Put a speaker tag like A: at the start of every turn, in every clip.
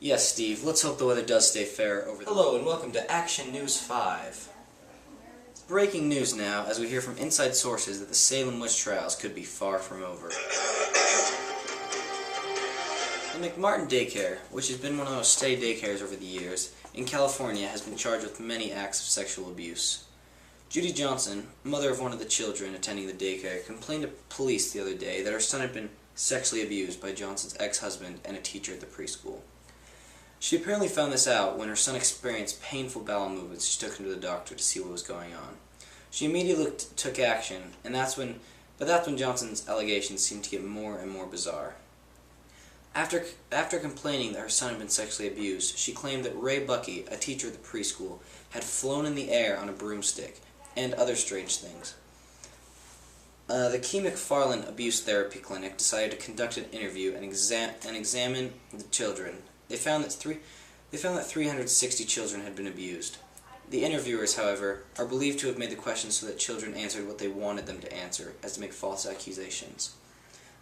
A: Yes, Steve, let's hope the weather does stay fair over the...
B: Hello and welcome to Action News 5.
A: Breaking news now, as we hear from inside sources that the Salem witch trials could be far from over. The McMartin daycare, which has been one of the most steady daycares over the years, in California has been charged with many acts of sexual abuse. Judy Johnson, mother of one of the children attending the daycare, complained to police the other day that her son had been sexually abused by Johnson's ex-husband and a teacher at the preschool. She apparently found this out when her son experienced painful bowel movements. She took him to the doctor to see what was going on. She immediately took action, and that's when Johnson's allegations seemed to get more and more bizarre. After complaining that her son had been sexually abused, she claimed that Ray Bucky, a teacher at the preschool, had flown in the air on a broomstick, and other strange things. The Key McFarland Abuse Therapy Clinic decided to conduct an interview and examine the children. They found that 360 children had been abused. The interviewers, however, are believed to have made the questions so that children answered what they wanted them to answer, as to make false accusations.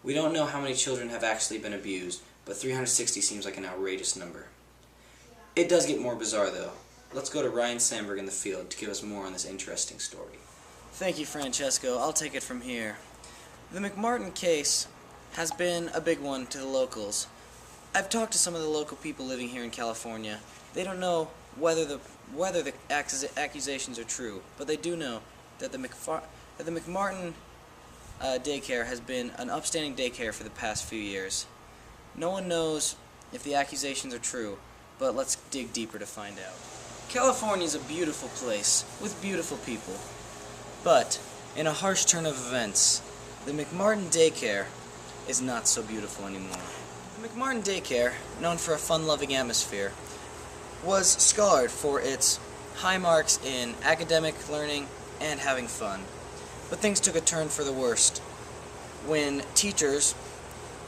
A: We don't know how many children have actually been abused, but 360 seems like an outrageous number. It does get more bizarre, though. Let's go to Ryan Sandberg in the field to give us more on this interesting story.
C: Thank you, Francesco. I'll take it from here. The McMartin case has been a big one to the locals. I've talked to some of the local people living here in California. They don't know whether the accusations are true, but they do know that the McMartin daycare has been an upstanding daycare for the past few years. No one knows if the accusations are true, but let's dig deeper to find out. California is a beautiful place with beautiful people, but in a harsh turn of events, the McMartin daycare is not so beautiful anymore. The McMartin daycare, known for a fun-loving atmosphere, was scarred for its high marks in academic learning and having fun. But things took a turn for the worst when teachers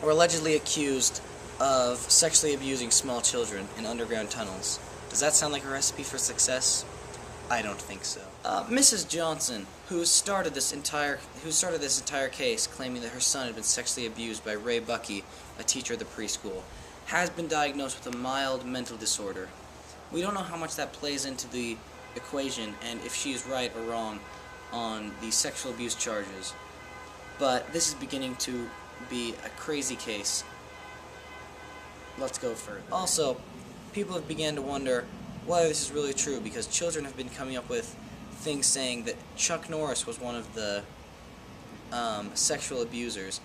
C: were allegedly accused of sexually abusing small children in underground tunnels. Does that sound like a recipe for success? I don't think so. Mrs. Johnson, who started this entire case, claiming that her son had been sexually abused by Ray Bucky, a teacher at the preschool, has been diagnosed with a mild mental disorder. We don't know how much that plays into the equation and if she is right or wrong on the sexual abuse charges, but this is beginning to be a crazy case. Let's go further. Also, people have begun to wonder whether this is really true, because children have been coming up with things saying that Chuck Norris was one of the sexual abusers.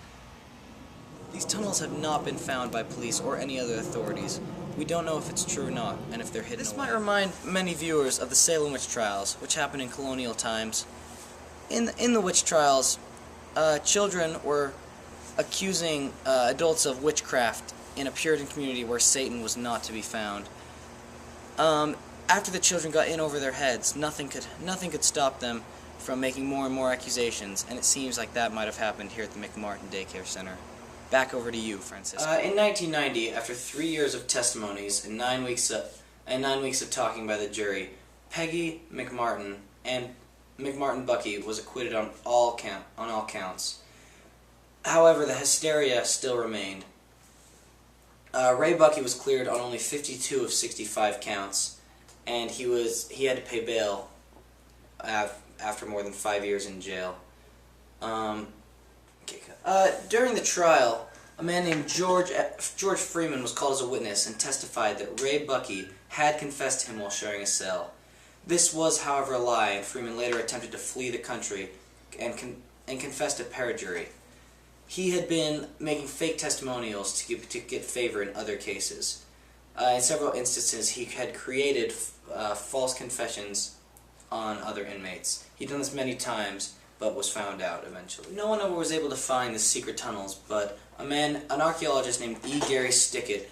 C: These tunnels have not been found by police or any other authorities. We don't know if it's true or not, and if they're hidden away. This might remind many viewers of the Salem witch trials, which happened in colonial times. In the witch trials, children were accusing adults of witchcraft in a Puritan community where Satan was not to be found. After the children got in over their heads, nothing could stop them from making more and more accusations, and it seems like that might have happened here at the McMartin Daycare Center. Back over to you, Francisco.
A: In 1990, after 3 years of testimonies and 9 weeks of talking by the jury, Peggy McMartin and McMartin Bucky was acquitted on all counts. However, the hysteria still remained. Ray Bucky was cleared on only 52 of 65 counts, and he had to pay bail after more than 5 years in jail. During the trial, a man named George Freeman was called as a witness and testified that Ray Bucky had confessed to him while sharing a cell. This was, however, a lie, and Freeman later attempted to flee the country and confessed to perjury. He had been making fake testimonials to get favor in other cases. In several instances, he had created false confessions on other inmates. He'd done this many times, but was found out eventually. No one ever was able to find the secret tunnels, but an archaeologist named E. Gary Stickett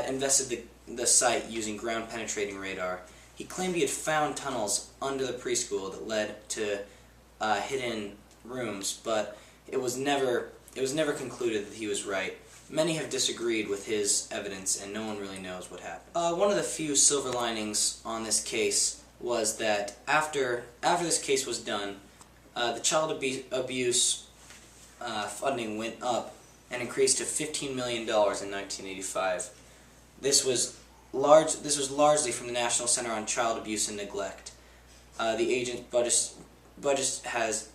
A: invested the site using ground-penetrating radar. He claimed he had found tunnels under the preschool that led to hidden rooms, but it was never concluded that he was right. Many have disagreed with his evidence, and no one really knows what happened. One of the few silver linings on this case was that after this case was done, the child abuse funding went up and increased to $15 million in 1985. This was This was largely from the National Center on Child Abuse and Neglect. The agent's budget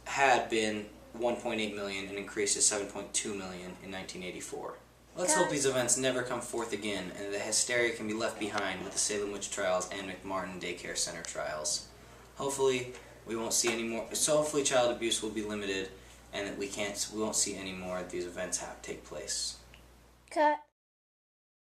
A: had been $1.8 million and increased to $7.2 million in 1984. Let's hope these events never come forth again, and the hysteria can be left behind with the Salem Witch trials and McMartin Daycare Center trials. Hopefully, we won't see any more. So hopefully, child abuse will be limited, and that we won't see any more of these events take place.
D: Cut.